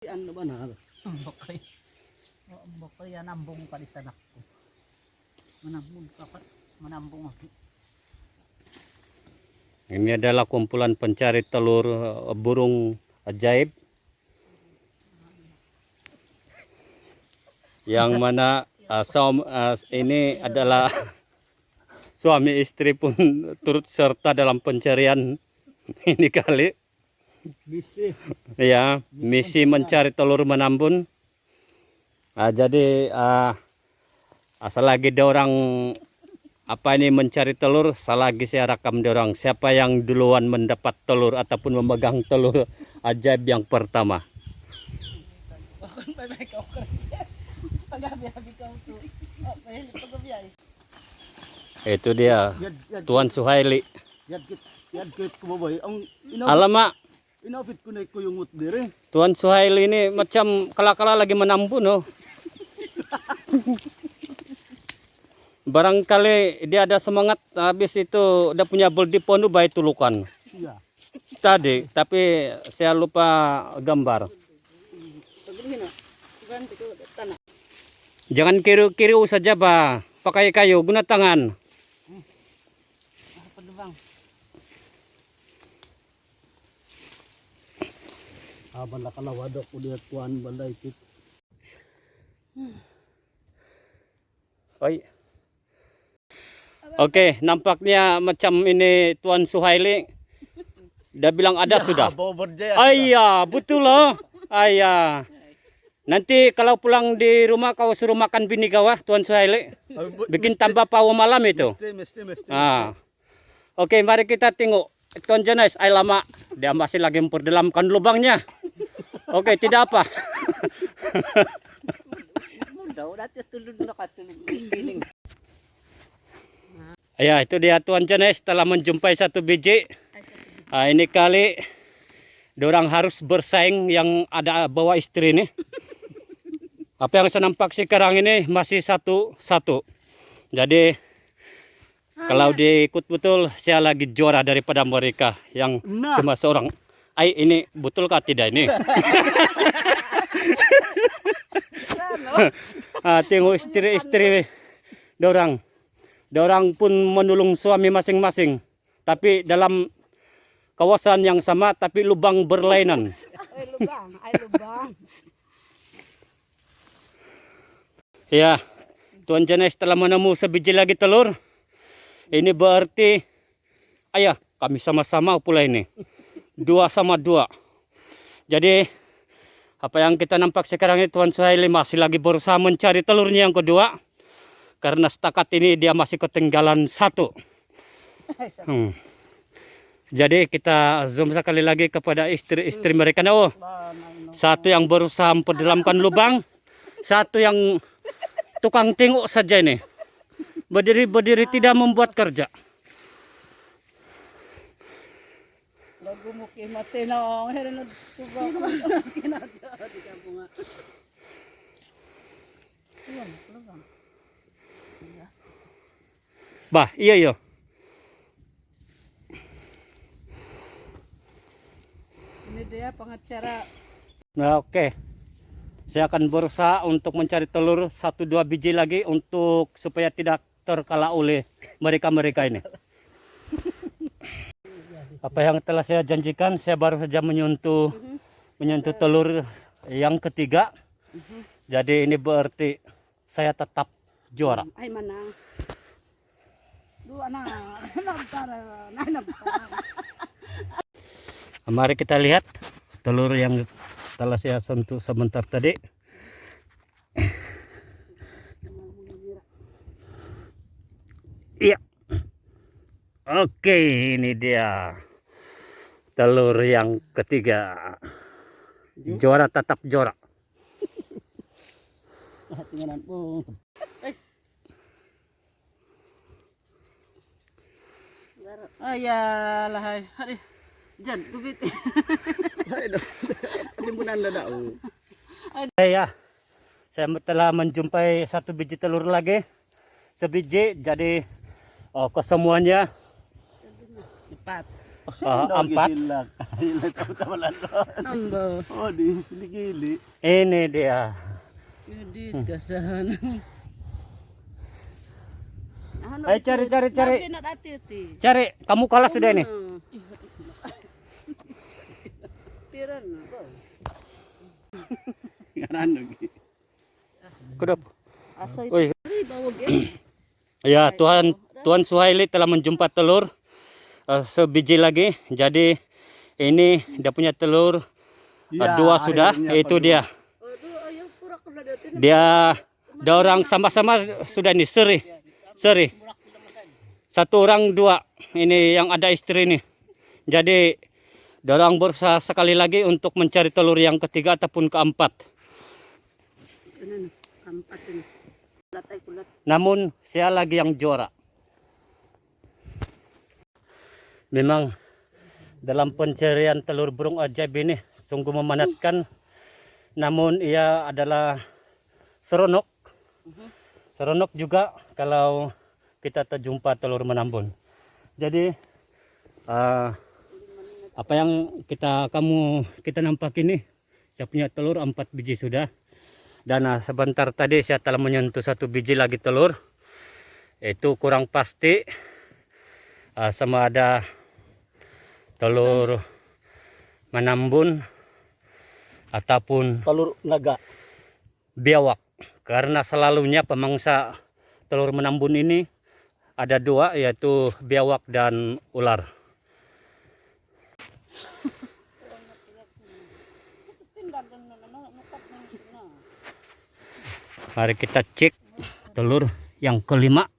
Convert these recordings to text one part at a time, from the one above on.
Ano ba na? Bakay. Bakay yan ambong palitanak ko. Manambong kapat, manambong ako. Ini adalah kumpulan pencari telur burung ajaib. Yang mana ini adalah suami istri pun turut serta dalam pencarian ini kali. Misi. Ya, misi mencari telur menambun. Jadi selagi ada orang mencari telur, selagi saya rekam dorang siapa yang duluan mendapat telur ataupun memegang telur ajaib yang pertama. Itu dia Tuan Suhaili. Alamak, inapit ko na kuyungot dire. Tuan Suhaili ini macam kala-kala lagi menambun oh. Barangkali dia ada semangat habis itu udah punya bel di ponu baik tulukan. Iya. Tadi, tapi saya lupa gambar. Jangan kiri-kiri saja, Pak. Pakai kayu, guna tangan. Aban la kalawadok ko dia tuan balay kit. Oi. Oke, nampaknya macam ini Tuan Suhaili. Dia bilang ada sudah. Ayah, betul loh. Ayah. Nanti kalau pulang di rumah kau suruh makan bini kau, Tuan Suhaili. Bikin tambah pau malam itu. Mesti. Oke, mari kita tengok. Tuan Jonas, lama. Dia masih lagi memperdalamkan lubangnya. Oke, tidak apa. Ya, itu dia Tuan Jonas telah menjumpai satu biji. Ini kali dorang harus bersaing yang ada bawa istri nih. Apa yang saya nampak sekarang ini masih satu-satu. Jadi kalau diikut betul saya lagi juara daripada mereka yang cuma seorang. Ini betulkah tidak ini? Tengok istri-istri dorang. Dorang pun menolong suami masing-masing. Tapi dalam kawasan yang sama tapi lubang berlainan. Lubang. Ya, Tuan Jonas telah menemu sebiji lagi telur. Ini berarti ayah kami sama-sama pula ini. 2-2. Jadi apa yang kita nampak sekarang ini Tuan Suhaili masih lagi berusaha mencari telurnya yang kedua. Karena setakat ini dia masih ketinggalan 1. Jadi kita zoom sekali lagi kepada istri-istri mereka. Oh, satu yang berusaha memperdalamkan lubang, satu yang tukang tengok saja ini. Berdiri tidak membuat kerja. Bah, iya. Ini dia pengacara. Nah, oke. Saya akan berusaha untuk mencari telur 1-2 biji lagi untuk supaya tidak terkalah oleh mereka ini. Apa yang telah saya janjikan, saya baru saja menyentuh telur yang ketiga. Jadi ini berarti saya tetap juara. Menang. Mari kita lihat telur yang telah saya sentuh sebentar tadi. Iya. Oke, ini dia telur yang ketiga. Juara tetap juara. Ayalah, hari jan gubit. Ya, saya telah menjumpai 1 biji telur lagi. Sebiji, jadi kesemuanya 4. Ambo. Oh, di gili. Ini dia. Medis gasahan. Ayo cari. Pinat ati. Cari, kamu kalah sudah ini. Piran. Ngaran lagi. Kedap. Asa itu. Oi. Bawag Ya, Tuan Suhaili telah menjumpa telur sebiji lagi. Jadi ini dia punya telur Ya, 2 sudah. akhirnya Itu kedua. dia. Aduh, ayo pura kena datin. Dia orang sama-sama sudah nih seri. 1 orang 2. Ini yang ada istri nih. Jadi dorang berusaha sekali lagi untuk mencari telur yang ketiga ataupun keempat. Ini keempat ini. Kulat. Namun saya lagi yang juara. Memang dalam pencarian telur burung ajaib ini sungguh memenatkan. Namun ia adalah seronok. Seronok juga kalau kita terjumpa telur menambun. Jadi apa yang kita nampak ini, saya punya telur 4 biji sudah. Dan sebentar tadi saya telah menyentuh 1 biji lagi telur. Itu kurang pasti sama ada telur menambun ataupun Telur naga. biawak. Karena selalunya pemangsa telur menambun ini ada 2, yaitu biawak dan ular. Mari kita cek telur yang kelima.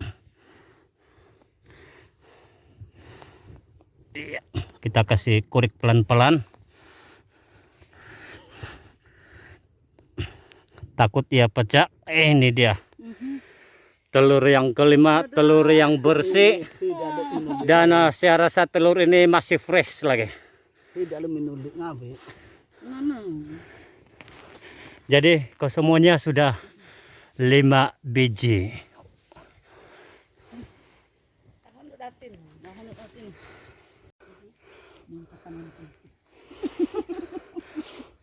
Iya, kita kasih kurik pelan-pelan. Takut ia pecah. Ini dia. Telur yang kelima, telur yang bersih. Dan saya rasa telur ini masih fresh lagi. Tidak ada minulik ngabe. Jadi kesemuanya sudah 5 biji.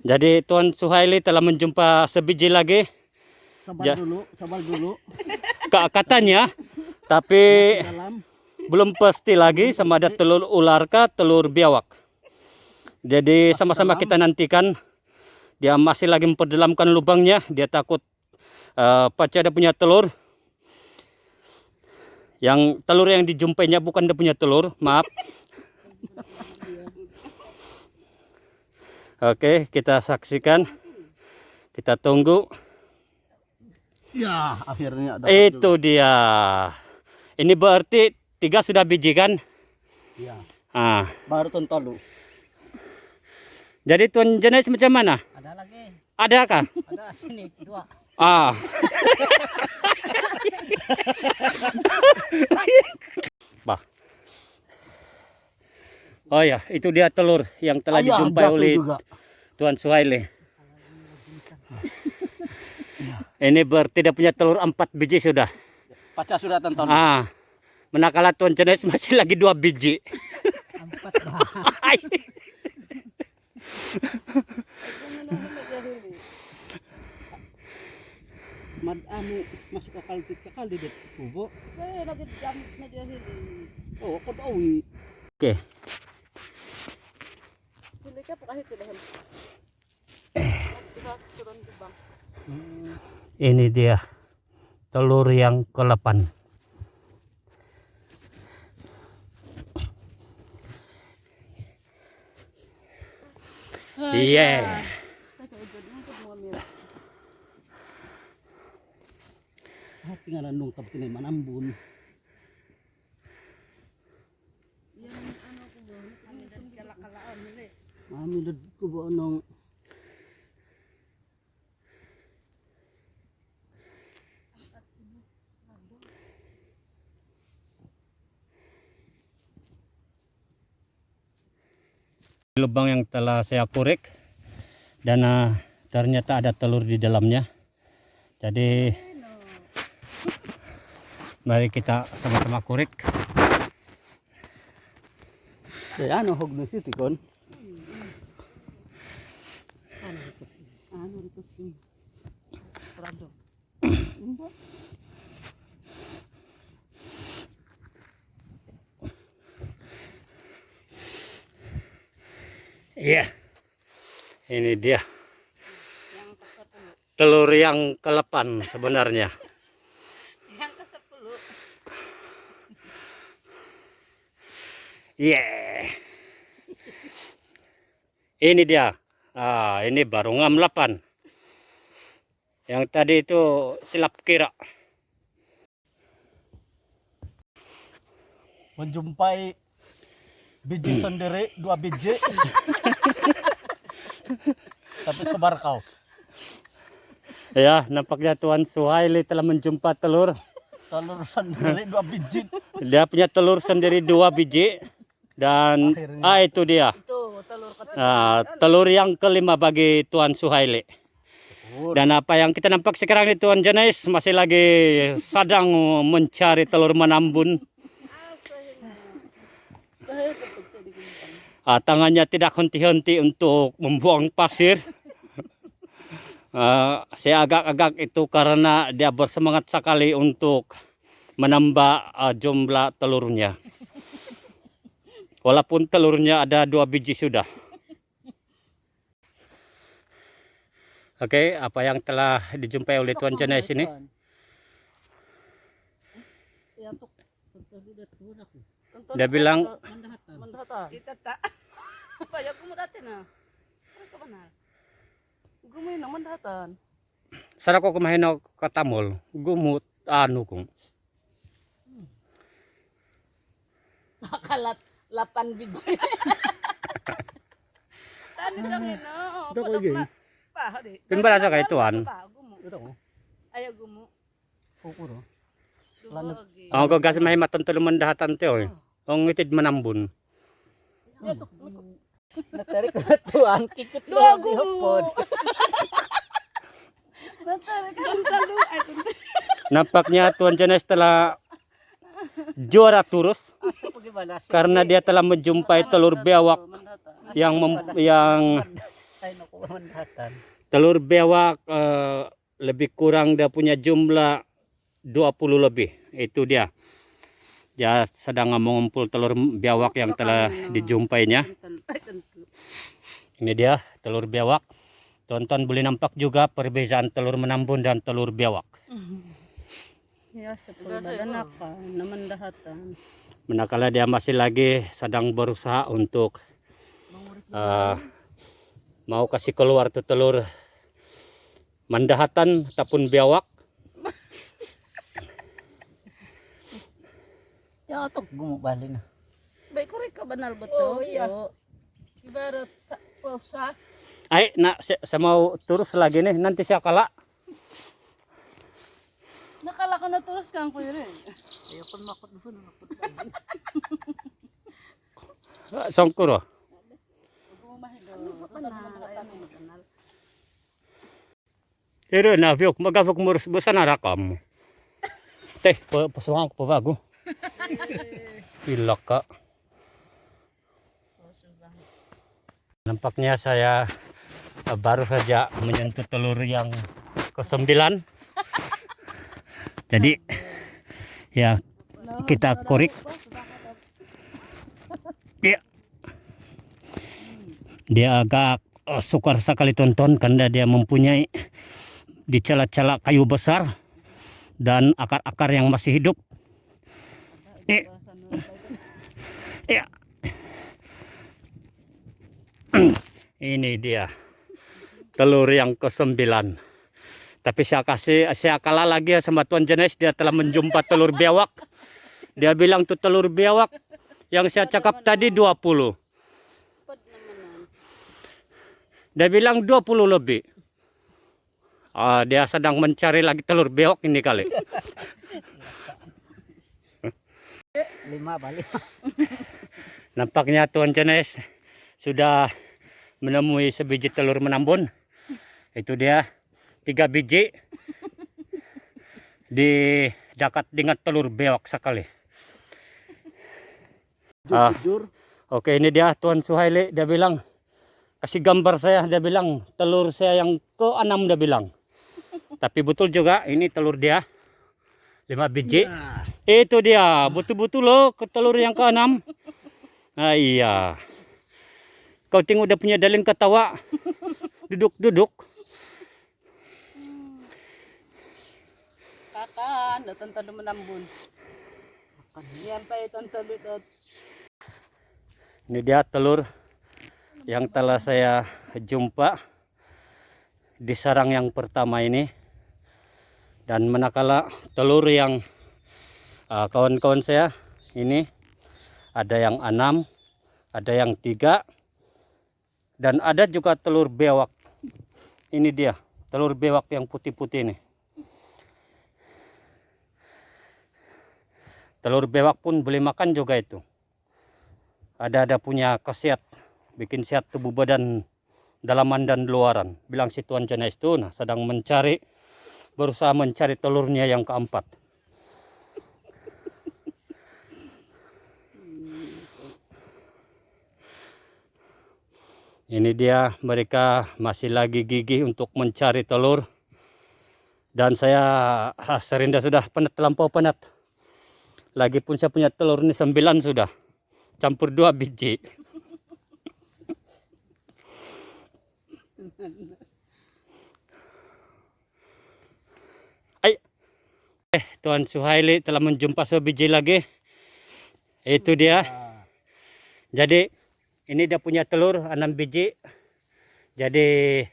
Jadi Tuan Suhaili telah menjumpa sebiji lagi. Sabar dulu. Katanya, tapi Dalam. belum pasti lagi sama ada telur ular kah, telur biawak. Jadi sama-sama kita nantikan. Dia masih lagi memperdalamkan lubangnya. Dia takut pecah dia punya telur. Yang telur yang dijumpainya bukan dia punya telur, maaf. Oke, kita saksikan. Kita tunggu. Ya, akhirnya dapat Itu dia. Ini berarti 3 sudah biji kan? Ya, Baru tonton. Jadi Tuan jenis macam mana? Ada lagi. Ada kah? Ada sini 2. Bah. Oh ya, itu dia telur yang telah dijumpai oleh juga. Tuan Suhaili. Ini berarti dia punya telur 4 biji sudah. Pacar sudah tonton. Manakala Tuan jenis masih lagi 2 biji. 4 masuk akal di det kubo. Saya lagi jam na dia hili. Oh, kau tahu. Oke. Hili ka pakahit dahan. Turun ke bang. Ini dia telur yang ke-8. Iya. Tinggal nung tapi kini manambun. Mami dad ko ba nung lubang yang telah saya korek dan ternyata ada telur di dalamnya. Jadi mari kita sama-sama korek. Kaya ano hog na city kon. Ano dito sih? Prado. Iya. Ini dia. Yang ke-10. Telur yang ke-8 sebenarnya. Yang ke-10. Yeah. Ini dia. Ah, ini baru ngam 8. Yang tadi itu silap kira. Menjumpai biji sendiri 2 biji. Tapi sebar kau. Ya, nampaknya Tuan Suhaili telah menjumpa telur. Telur sendiri 2 biji. Dia punya telur sendiri 2 biji. Dan itu dia. Itu telur kecil. Nah, telur yang ke-5 bagi Tuan Suhaili. Dan apa yang kita nampak sekarang ini Tuan Janes masih lagi sedang mencari telur menambun. Tangannya tidak henti-henti untuk membuang pasir. Saya agak-agak itu karena dia bersemangat sekali untuk menambah jumlah telurnya. Walaupun telurnya ada 2 biji sudah. Oke, apa yang telah dijumpai oleh Tuan Janes ini? Dia bilang Mendata. Kita tak. Banyak gumudatin na. Ano ka banal? Gumuin naman datan. sarap ko kumain ng katamol, gumut ano kung. Nakalat 8 biji. Tani lang ino. Ito ko gay. Pa, hadi. Pimbala sa kay Tuan. Ito ko. Ayaw gumo. Pukuro. Dugogi. Ang gagas may matantulong mandahatan teo. Ang itid manambun. Natarik na tuan, kikit lang di hapod. Natarik ang talo. Nampaknya Tuan Janes telah juara turus karena dia telah menjumpai telur bewak yang telur bewak lebih kurang dia punya jumlah 20 lebih. Itu dia. Dia sedang mengumpul telur biawak yang telah dijumpainya. Ini dia telur biawak. Tonton boleh nampak juga perbezaan telur menambun dan telur biawak. Ya, sepuluh badanak naman dahatan. Manakala dia masih lagi sedang berusaha untuk mau kasih keluar tuh telur mandahatan ataupun biawak. Ya otok gumubali na. Baik korek ka banal betul. Oh, iya. Ibarat pausas. Ay, saya mau terus lagi nih, nanti saya kalah. Nakala ka na tulos kang kuya rin. Ayaw kon makot doon. Songkuro. Pero na vyok magavok mo busa na rakam. Teh, pasuang ko bago. Pilak ka. Nampaknya saya baru saja menyentuh telur yang ke-9. Jadi ya kita korek. Ya. Dia agak sukar sekali tonton karena dia mempunyai di celah-celah kayu besar dan akar-akar yang masih hidup. Ya. Ini dia telur yang ke-9. Tapi saya kalah lagi sama Tuan Janes, dia telah menjumpa telur biawak. Dia bilang tuh telur biawak yang saya cakap tadi 20. Dia bilang 20 lebih. Dia sedang mencari lagi telur biawak ini kali. 5 balik. Nampaknya Tuan Janes sudah menemui sebiji telur menambun. Itu dia 3 biji di dekat dengan telur bewak sekali. Jujur. Oke, ini dia Tuan Suhaili, dia bilang kasih gambar saya, dia bilang telur saya yang ke-6 dia bilang. Tapi betul juga ini telur dia 5 biji. Itu dia, betul-betul loh ke telur yang ke-6. Ah iya. Kau tengok dia punya daling ketawa. Duduk-duduk. Kakan, datang tadi menambun. Nyampe tonton itu. Ini dia telur yang telah saya jumpa di sarang yang pertama ini. Dan manakala telur yang kawan-kawan saya ini ada yang 6, ada yang 3, dan ada juga telur bewak. Ini dia telur bewak yang putih-putih ini. Telur bewak pun boleh makan juga itu. Ada punya khasiat, bikin sehat tubuh badan dalaman dan luaran. Bilang si Tuan Jenis itu sedang berusaha mencari telurnya yang keempat. Ini dia, mereka masih lagi gigih untuk mencari telur. Dan saya serinda sudah penat, terlampau penat. Lagi pun saya punya telur ini 9 sudah. Campur 2 biji. Tuan Suhaili telah menjumpa sebiji lagi. Itu dia. Jadi ini dia punya telur 6 biji. Jadi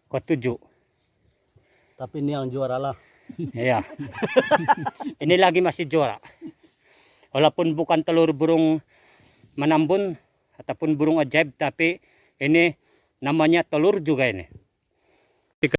ke-7. Tapi ini yang juara lah. Iya. Ini lagi masih juara. Walaupun bukan telur burung menambun ataupun burung ajaib, tapi ini namanya telur juga ini.